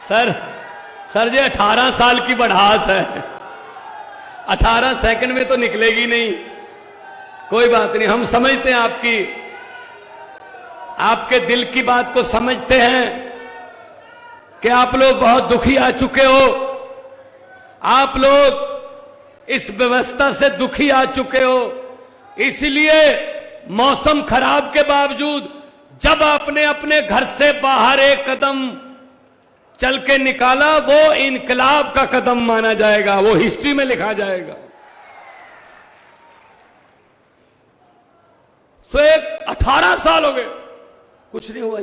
Sir sir जी 18 साल की बढ़ास है, 18 सेकंड में तो निकलेगी नहीं। कोई बात नहीं, हम समझते हैं आपके दिल की बात को समझते हैं कि आप लोग बहुत दुखी आ चुके हो, आप लोग इस व्यवस्था से दुखी आ चुके हो। इसलिए मौसम खराब के बावजूद जब आपने अपने घर से बाहर एक कदम चल के निकाला, वो इनकलाब का कदम माना जाएगा, वो हिस्ट्री में लिखा जाएगा। सो एक 18 साल हो गए, कुछ नहीं हुआ।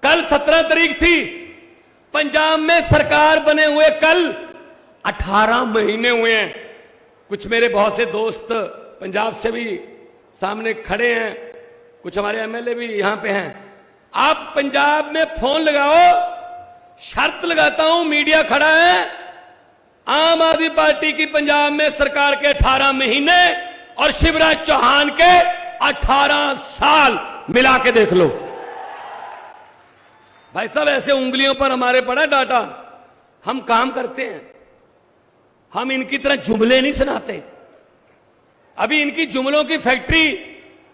कल 17 तारीख थी, पंजाब में सरकार बने हुए कल 18 महीने हुए हैं। कुछ मेरे बहुत से दोस्त पंजाब से भी सामने खड़े हैं, कुछ हमारे एमएलए भी यहां पे हैं। आप पंजाब में फोन लगाओ, शर्त लगाता हूं, मीडिया खड़ा है, आम आदमी पार्टी की पंजाब में सरकार के 18 महीने और शिवराज चौहान के 18 साल मिला के देख लो। भाई साहब ऐसे उंगलियों पर हमारे पड़ा डाटा, हम काम करते हैं, हम इनकी तरह जुमले नहीं सुनाते। अभी इनकी जुमलों की फैक्ट्री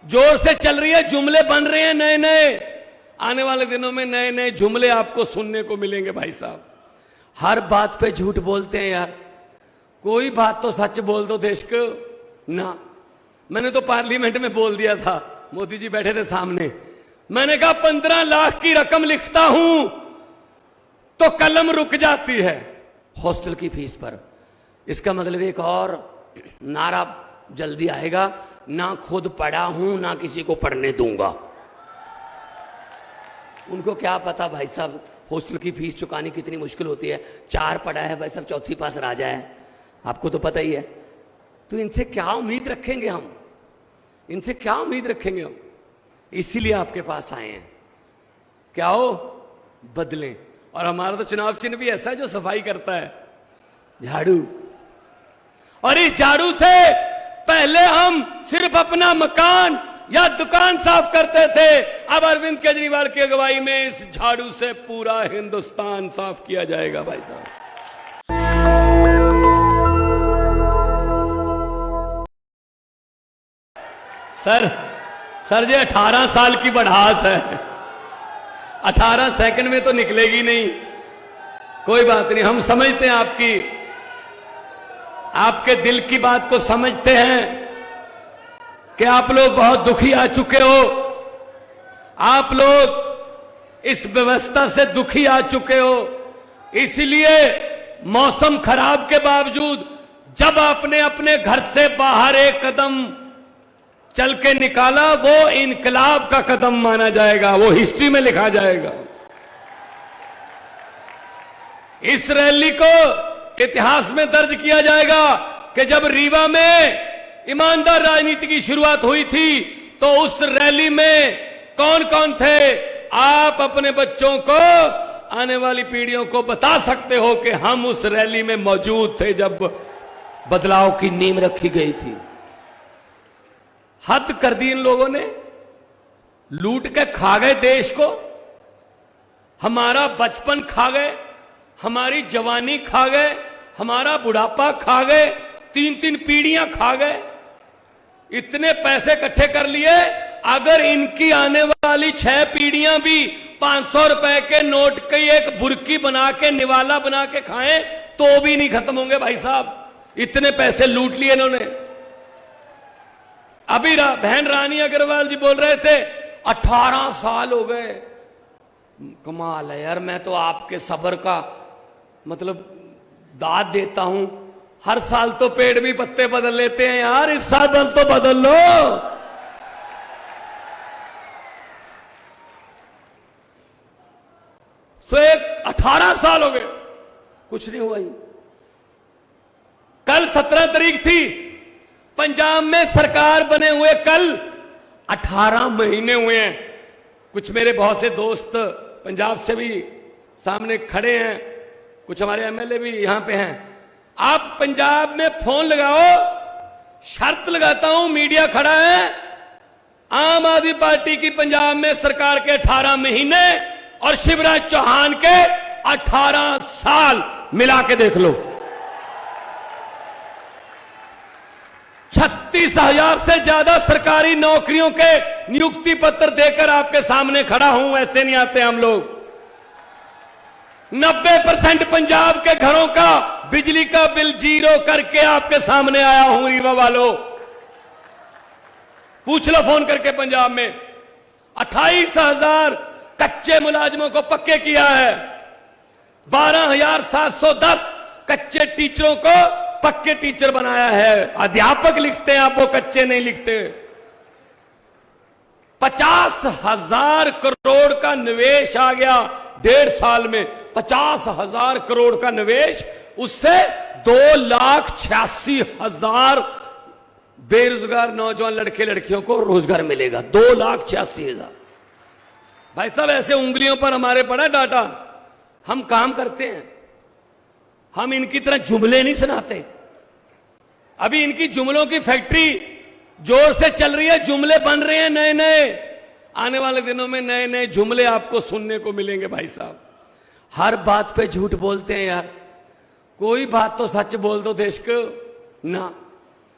जोर से चल रही है, जुमले बन रहे हैं नए नए। आने वाले दिनों में नए नए जुमले आपको सुनने को मिलेंगे। भाई साहब हर बात पे झूठ बोलते हैं यार, कोई बात तो सच बोल दो देश को ना। मैंने तो पार्लियामेंट में बोल दिया था, मोदी जी बैठे थे सामने, मैंने कहा 15 लाख की रकम लिखता हूं तो कलम रुक जाती है हॉस्टल की फीस पर। इसका मतलब एक और नारा जल्दी आएगा, ना खुद पढ़ा हूं ना किसी को पढ़ने दूंगा। उनको क्या पता भाई साहब हॉस्टल की फीस चुकानी कितनी मुश्किल होती है। 4 पढ़ा है भाई साहब, चौथी पास राजा है, आपको तो पता ही है। तो इनसे क्या उम्मीद रखेंगे हम, इनसे क्या उम्मीद रखेंगे हम? इसीलिए आपके पास आए हैं, क्या हो बदलें। और हमारा तो चुनाव चिन्ह भी ऐसा है जो सफाई करता है, झाड़ू। और इस झाड़ू से पहले हम सिर्फ अपना मकान या दुकान साफ करते थे, अब अरविंद केजरीवाल की अगुवाई में इस झाड़ू से पूरा हिंदुस्तान साफ किया जाएगा। भाई साहब सर जी 18 साल की बढ़ास है, 18 सेकंड में तो निकलेगी नहीं। कोई बात नहीं, हम समझते हैं आपके दिल की बात को समझते हैं कि आप लोग बहुत दुखी आ चुके हो, आप लोग इस व्यवस्था से दुखी आ चुके हो। इसलिए मौसम खराब के बावजूद जब आपने अपने घर से बाहर एक कदम चल के निकाला, वो इनकलाब का कदम माना जाएगा, वो हिस्ट्री में लिखा जाएगा। इस रैली को इतिहास में दर्ज किया जाएगा कि जब रीवा में ईमानदार राजनीति की शुरुआत हुई थी तो उस रैली में कौन कौन थे। आप अपने बच्चों को, आने वाली पीढ़ियों को बता सकते हो कि हम उस रैली में मौजूद थे जब बदलाव की नींव रखी गई थी। हद कर दी इन लोगों ने, लूट के खा गए देश को, हमारा बचपन खा गए, हमारी जवानी खा गए, हमारा बुढ़ापा खा गए, 3-3 पीढ़ियां खा गए। इतने पैसे इकट्ठे कर लिए, अगर इनकी आने वाली 6 पीढ़ियां भी 500 रुपए के नोट की एक बुर्की बना के, निवाला बना के खाएं तो भी नहीं खत्म होंगे। भाई साहब इतने पैसे लूट लिए इन्होंने। अभी बहन रानी अग्रवाल जी बोल रहे थे 18 साल हो गए। कमाल है यार, मैं तो आपके सब्र का मतलब दाद देता हूं। हर साल तो पेड़ भी पत्ते बदल लेते हैं यार, इस साल तो बदल लो। सो एक 18 साल हो गए, कुछ नहीं हुआ। कल 17 तारीख थी, पंजाब में सरकार बने हुए कल 18 महीने हुए हैं। कुछ मेरे बहुत से दोस्त पंजाब से भी सामने खड़े हैं, कुछ हमारे एमएलए भी यहां पे हैं। आप पंजाब में फोन लगाओ, शर्त लगाता हूं, मीडिया खड़ा है, आम आदमी पार्टी की पंजाब में सरकार के 18 महीने और शिवराज चौहान के 18 साल मिला के देख लो। 36,000 से ज्यादा सरकारी नौकरियों के नियुक्ति पत्र देकर आपके सामने खड़ा हूं, ऐसे नहीं आते हम लोग। 90% पंजाब के घरों का बिजली का बिल जीरो करके आपके सामने आया हूं रीवा वालों। पूछ लो फोन करके पंजाब में 28,000 कच्चे मुलाजिमों को पक्के किया है। 12,710 कच्चे टीचरों को पक्के टीचर बनाया है। अध्यापक लिखते हैं आप, वो कच्चे नहीं लिखते। 50,000 करोड़ का निवेश आ गया 1.5 साल में। 50,000 करोड़ का निवेश, उससे 2,86,000 बेरोजगार नौजवान लड़के लड़कियों को रोजगार मिलेगा। 2,86,000। भाई साहब, ऐसे उंगलियों पर हमारे पड़ा डाटा। हम काम करते हैं, हम इनकी तरह जुमले नहीं सुनाते। अभी इनकी जुमलों की फैक्ट्री जोर से चल रही है, जुमले बन रहे हैं नए नए। आने वाले दिनों में नए नए जुमले आपको सुनने को मिलेंगे भाई साहब। हर बात पे झूठ बोलते हैं यार, कोई बात तो सच बोल दो देश को ना।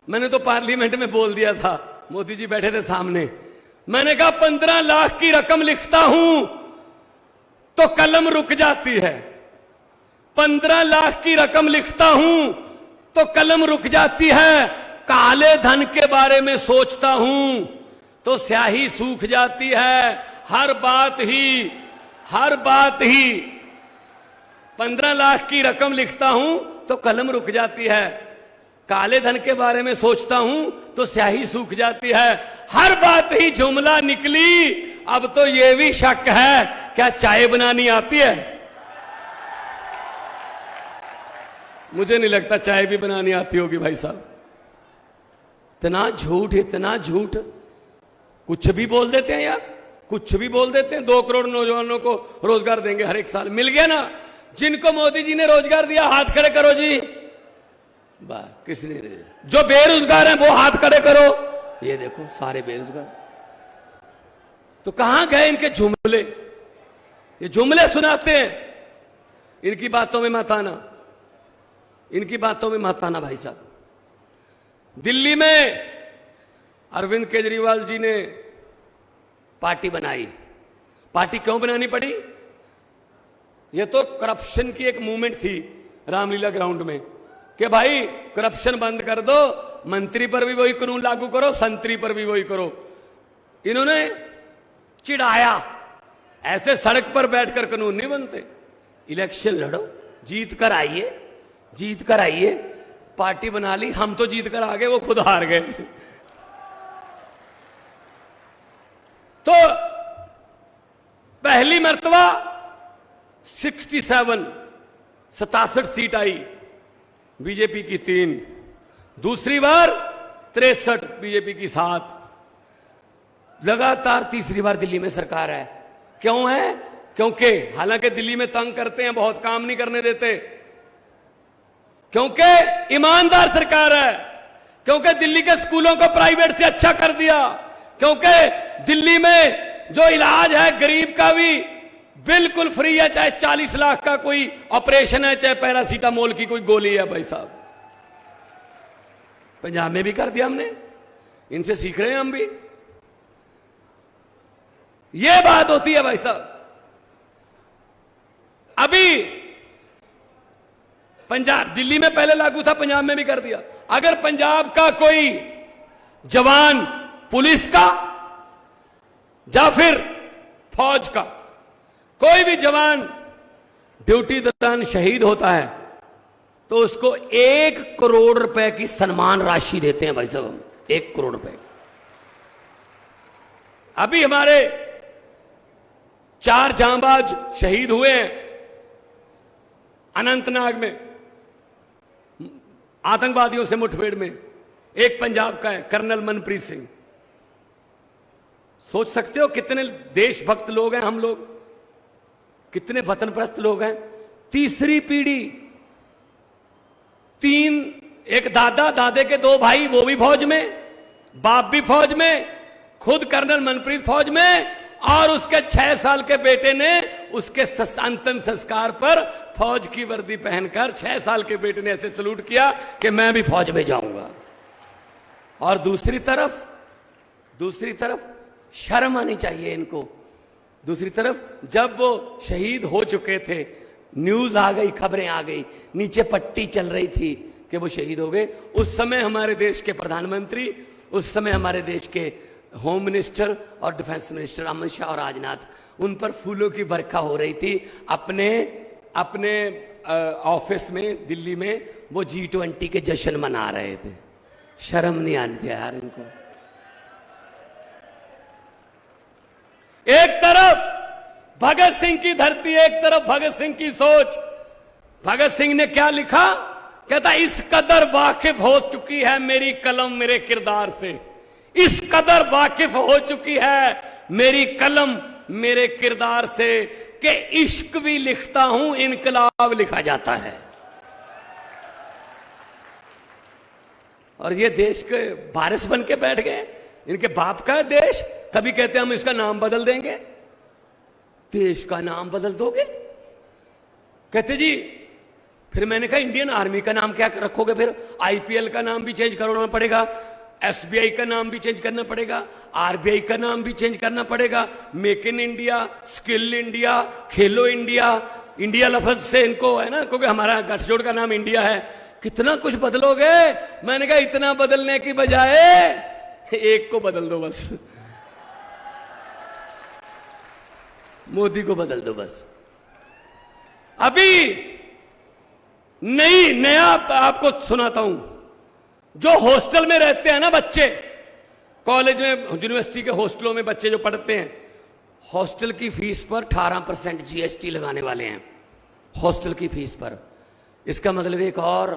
मैंने तो पार्लियामेंट में बोल दिया था, मोदी जी बैठे थे सामने, मैंने कहा 15 लाख की रकम लिखता हूं तो कलम रुक जाती है। 15 लाख की रकम लिखता हूं तो कलम रुक जाती है। काले धन के बारे में सोचता हूं तो स्याही सूख जाती है। हर बात ही 15 लाख की रकम लिखता हूं तो कलम रुक जाती है। काले धन के बारे में सोचता हूं तो स्याही सूख जाती है। हर बात ही जुमला निकली। अब तो यह भी शक है, क्या चाय बनानी आती है? मुझे नहीं लगता चाय भी बनानी आती होगी भाई साहब। इतना झूठ, इतना झूठ। कुछ भी बोल देते हैं यार, कुछ भी बोल देते हैं। 2 करोड़ नौजवानों को रोजगार देंगे हर एक साल। मिल गया ना? जिनको मोदी जी ने रोजगार दिया हाथ खड़े करो जी। किसने? जो बेरोजगार हैं वो हाथ खड़े करो। ये देखो सारे बेरोजगार। तो कहां गए इनके जुमले? ये जुमले सुनाते हैं। इनकी बातों में मत आना, इनकी बातों में मत आना भाई साहब। दिल्ली में अरविंद केजरीवाल जी ने पार्टी बनाई। पार्टी क्यों बनानी पड़ी? यह तो करप्शन की एक मूवमेंट थी रामलीला ग्राउंड में कि भाई करप्शन बंद कर दो, मंत्री पर भी वही कानून लागू करो, संतरी पर भी वही करो। इन्होंने चिढ़ाया, ऐसे सड़क पर बैठकर कानून नहीं बनते। इलेक्शन लड़ो, जीत कर आइए, जीत कर आइए। पार्टी बना ली, हम तो जीत कर आ गए, वो खुद हार गए। तो पहली मर्तबा 67 सीट आई, बीजेपी की 3। दूसरी बार 63, बीजेपी की 7। लगातार तीसरी बार दिल्ली में सरकार है। क्यों है? क्योंकि हालांकि दिल्ली में तंग करते हैं, बहुत काम नहीं करने देते, क्योंकि ईमानदार सरकार है, क्योंकि दिल्ली के स्कूलों को प्राइवेट से अच्छा कर दिया, क्योंकि दिल्ली में जो इलाज है गरीब का भी बिल्कुल फ्री है। चाहे 40 लाख का कोई ऑपरेशन है, चाहे पैरासीटामोल की कोई गोली है भाई साहब। पंजाब में भी कर दिया हमने, इनसे सीख रहे हैं हम भी। यह बात होती है भाई साहब। अभी पंजाब, दिल्ली में पहले लागू था, पंजाब में भी कर दिया। अगर पंजाब का कोई जवान पुलिस का या फिर फौज का कोई भी जवान ड्यूटी दौरान शहीद होता है तो उसको 1 करोड़ रुपए की सम्मान राशि देते हैं भाई साहब। 1 करोड़ रुपए। अभी हमारे 4 जांबाज शहीद हुए हैं अनंतनाग में, आतंकवादियों से मुठभेड़ में। एक पंजाब का है, कर्नल मनप्रीत सिंह। सोच सकते हो कितने देशभक्त लोग हैं हम लोग, कितने वतनप्रस्त लोग हैं। तीसरी पीढ़ी, 3, एक दादा, दादे के 2 भाई, वो भी फौज में, बाप भी फौज में, खुद कर्नल मनप्रीत फौज में, और उसके 6 साल के बेटे ने उसके अंतिम संस्कार पर फौज की वर्दी पहनकर 6 साल के बेटे ने ऐसे सलूट किया कि मैं भी फौज में जाऊंगा। और दूसरी तरफ शर्म आनी चाहिए इनको। दूसरी तरफ जब वो शहीद हो चुके थे, न्यूज आ गई, खबरें आ गई, नीचे पट्टी चल रही थी कि वो शहीद हो गए, उस समय हमारे देश के प्रधानमंत्री, उस समय हमारे देश के होम मिनिस्टर और डिफेंस मिनिस्टर अमित शाह और राजनाथ, उन पर फूलों की बरखा हो रही थी। अपने ऑफिस में दिल्ली में वो G20 के जश्न मना रहे थे। शर्म नहीं आनी थी यार इनको। एक तरफ भगत सिंह की धरती, एक तरफ भगत सिंह की सोच। भगत सिंह ने क्या लिखा? कहता इस कदर वाकिफ हो चुकी है मेरी कलम मेरे किरदार से, इस कदर वाकिफ हो चुकी है मेरी कलम मेरे किरदार से कि इश्क भी लिखता हूं इनकलाब लिखा जाता है। और ये देश के वारिस बन के बैठ गए। इनके बाप का है देश। कभी कहते हैं हम इसका नाम बदल देंगे। देश का नाम बदल दोगे? कहते जी, फिर मैंने कहा इंडियन आर्मी का नाम क्या रखोगे? फिर IPL का नाम भी चेंज करना पड़ेगा, SBI का नाम भी चेंज करना पड़ेगा, RBI का नाम भी चेंज करना पड़ेगा, make in India, skill India, Khelo India. India लफ्ज से इनको है ना, क्योंकि हमारा गठजोड़ का नाम इंडिया है। कितना कुछ बदलोगे? मैंने कहा इतना बदलने की बजाय एक को बदल दो बस, मोदी को बदल दो बस। अभी नया आपको सुनाता हूं। जो हॉस्टल में रहते हैं ना बच्चे, कॉलेज में, यूनिवर्सिटी के हॉस्टलों में बच्चे जो पढ़ते हैं, हॉस्टल की फीस पर 18% GST लगाने वाले हैं। हॉस्टल की फीस पर। इसका मतलब एक और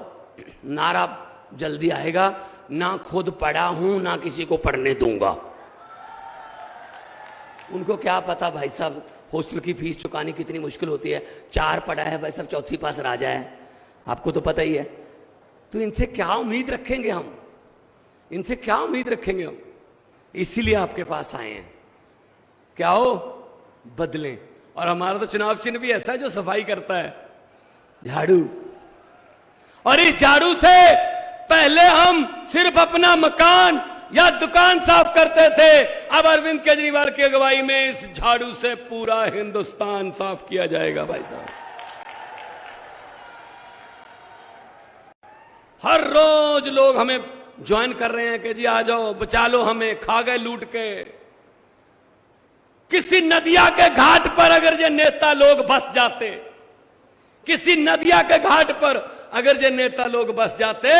नारा जल्दी आएगा, ना खुद पढ़ा हूं ना किसी को पढ़ने दूंगा। उनको क्या पता भाई साहब हॉस्टल की फीस चुकानी कितनी मुश्किल होती है। 4 पढ़ा है भाई साहब, चौथी पास राजा है, आपको तो पता ही है। तो इनसे क्या उम्मीद रखेंगे हम? इनसे क्या उम्मीद रखेंगे हम? इसीलिए आपके पास आए हैं। क्या हो? बदलें। और हमारा तो चुनाव चिन्ह भी ऐसा है जो सफाई करता है, झाड़ू। और इस झाड़ू से पहले हम सिर्फ अपना मकान या दुकान साफ करते थे, अब अरविंद केजरीवाल की अगुवाई में इस झाड़ू से पूरा हिंदुस्तान साफ किया जाएगा भाई साहब। हर रोज लोग हमें ज्वाइन कर रहे हैं कि जी आ जाओ, बचा लो हमें, खा गए लूट के। किसी नदिया के घाट पर अगर ये नेता लोग बस जाते, किसी नदिया के घाट पर अगर ये नेता लोग बस जाते,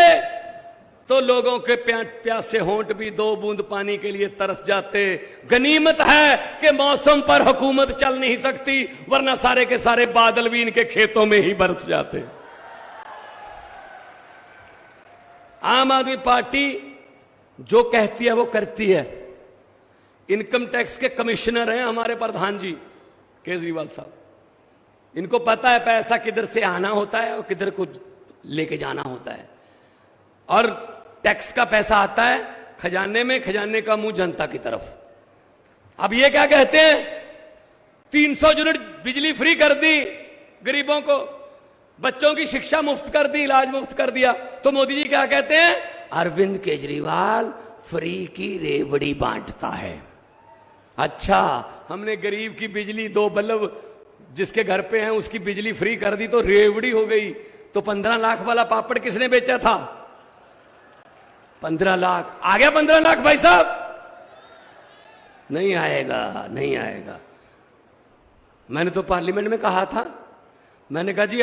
तो लोगों के प्यासे होंठ भी 2 बूंद पानी के लिए तरस जाते। गनीमत है कि मौसम पर हुकूमत चल नहीं सकती, वरना सारे के सारे बादल भी इनके खेतों में ही बरस जाते। आम आदमी पार्टी जो कहती है वो करती है। इनकम टैक्स के कमिश्नर हैं हमारे प्रधान जी केजरीवाल साहब। इनको पता है पैसा किधर से आना होता है और किधर को लेके जाना होता है। और टैक्स का पैसा आता है खजाने में, खजाने का मुंह जनता की तरफ। अब ये क्या कहते हैं? 300 यूनिट बिजली फ्री कर दी गरीबों को, बच्चों की शिक्षा मुफ्त कर दी, इलाज मुफ्त कर दिया। तो मोदी जी क्या कहते हैं? अरविंद केजरीवाल फ्री की रेवड़ी बांटता है। अच्छा, हमने गरीब की बिजली 2 बल्ब जिसके घर पे हैं उसकी बिजली फ्री कर दी तो रेवड़ी हो गई। तो 15 लाख वाला पापड़ किसने बेचा था? 15 लाख। आ गया 15 लाख भाई साहब? नहीं आएगा, नहीं आएगा। मैंने तो पार्लियामेंट में कहा था, मैंने कहा जी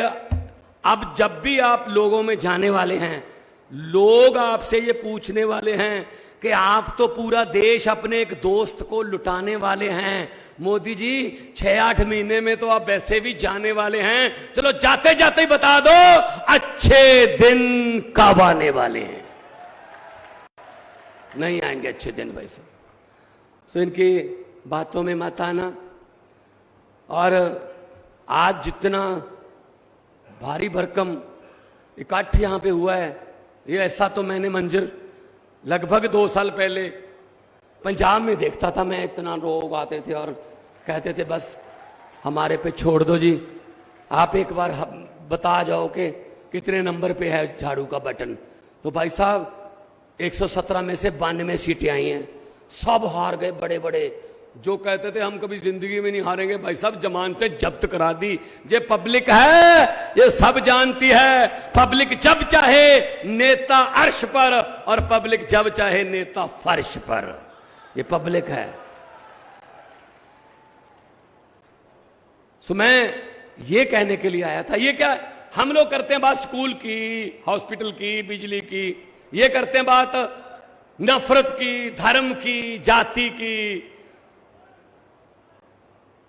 अब जब भी आप लोगों में जाने वाले हैं, लोग आपसे ये पूछने वाले हैं कि आप तो पूरा देश अपने एक दोस्त को लुटाने वाले हैं, मोदी जी 6-8 महीने में तो आप वैसे भी जाने वाले हैं, चलो जाते जाते ही बता दो अच्छे दिन कब आने वाले हैं। नहीं आएंगे अच्छे दिन भाई साहब। सो इनकी बातों में मत आना। और आज जितना भारी भरकम इकट्ठ यहां पे हुआ है, ये ऐसा तो मैंने मंजर लगभग 2 साल पहले पंजाब में देखता था मैं। इतना लोग आते थे और कहते थे बस हमारे पे छोड़ दो जी। आप एक बार बता जाओ कि कितने नंबर पे है झाड़ू का बटन। तो भाई साहब 117 में से 92 सीटें आई हैं, सब हार गए बड़े बड़े। जो कहते थे हम कभी जिंदगी में नहीं हारेंगे, भाई साहब जमानतें जब्त करा दी। ये पब्लिक है, ये सब जानती है। पब्लिक जब चाहे नेता अर्श पर और पब्लिक जब चाहे नेता फर्श पर, ये पब्लिक है। सो मैं ये कहने के लिए आया था, ये क्या हम लोग करते हैं बात स्कूल की, हॉस्पिटल की, बिजली की, ये करते हैं बात नफरत की, धर्म की, जाति की।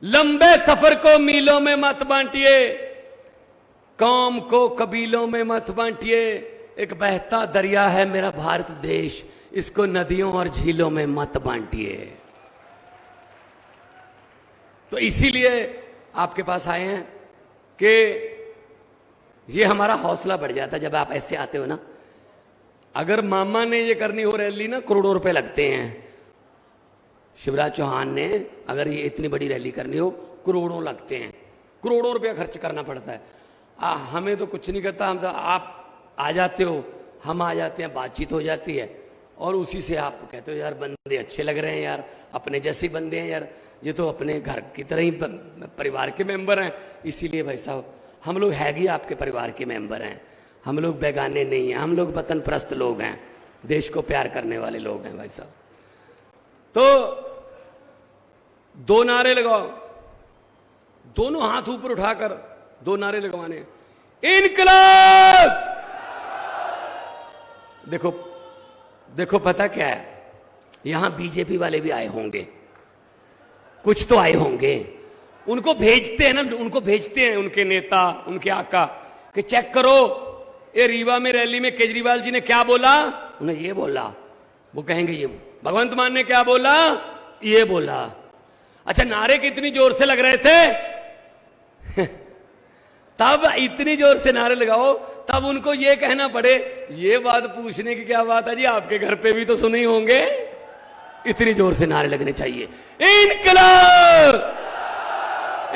लंबे सफर को मीलों में मत बांटिए, कौम को कबीलों में मत बांटिए। एक बहता दरिया है मेरा भारत देश, इसको नदियों और झीलों में मत बांटिए। तो इसीलिए आपके पास आए हैं कि ये हमारा हौसला बढ़ जाता है जब आप ऐसे आते हो ना। अगर मामा ने ये करनी हो रैली ना, करोड़ों रुपए लगते हैं। शिवराज चौहान ने अगर ये इतनी बड़ी रैली करनी हो, करोड़ों लगते हैं, करोड़ों रुपया खर्च करना पड़ता है। हमें तो कुछ नहीं करता, हम तो आप आ जाते हो, हम आ जाते हैं, बातचीत हो जाती है और उसी से आप कहते हो यार बंदे अच्छे लग रहे हैं यार, अपने जैसे बंदे हैं यार, ये तो अपने घर की तरह ही परिवार के मेंबर हैं। इसीलिए भाई साहब हम लोग है ही आपके परिवार के मेंबर हैं, हम लोग बेगाने नहीं हैं, हम लोग वतन परस्त लोग हैं, देश को प्यार करने वाले लोग हैं भाई साहब। तो 2 नारे लगाओ, दोनों हाथ ऊपर उठाकर 2 नारे लगवाने। इनकलाब। देखो देखो पता क्या है, यहां बीजेपी वाले भी आए होंगे, कुछ तो आए होंगे, उनको भेजते हैं ना, उनको भेजते हैं उनके नेता, उनके आका कि चेक करो ये रीवा में रैली में केजरीवाल जी ने क्या बोला, उन्हें ये बोला, वो कहेंगे ये, भगवंत मान ने क्या बोला, ये बोला। अच्छा नारे कितनी जोर से लग रहे थे तब इतनी जोर से नारे लगाओ, तब उनको ये कहना पड़े, ये बात पूछने की क्या बात है जी, आपके घर पे भी तो सुने ही होंगे। इतनी जोर से नारे लगने चाहिए, इनकलाब,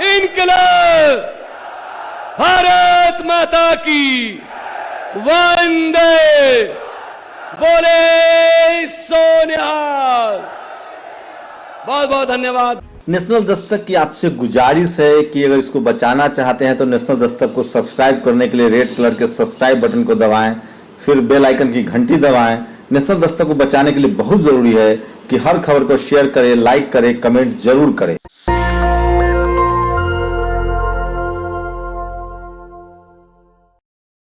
इनकलाब, भारत माता की वंदे, बोले सोनिहाल। बहुत बहुत धन्यवाद। नेशनल दस्तक की आपसे गुजारिश है कि अगर इसको बचाना चाहते हैं तो नेशनल दस्तक को सब्सक्राइब करने के लिए रेड कलर के सब्सक्राइब बटन को दबाएं, फिर बेल आइकन की घंटी दबाएं। नेशनल दस्तक को बचाने के लिए बहुत जरूरी है कि हर खबर को शेयर करें, लाइक करें, कमेंट जरूर करें।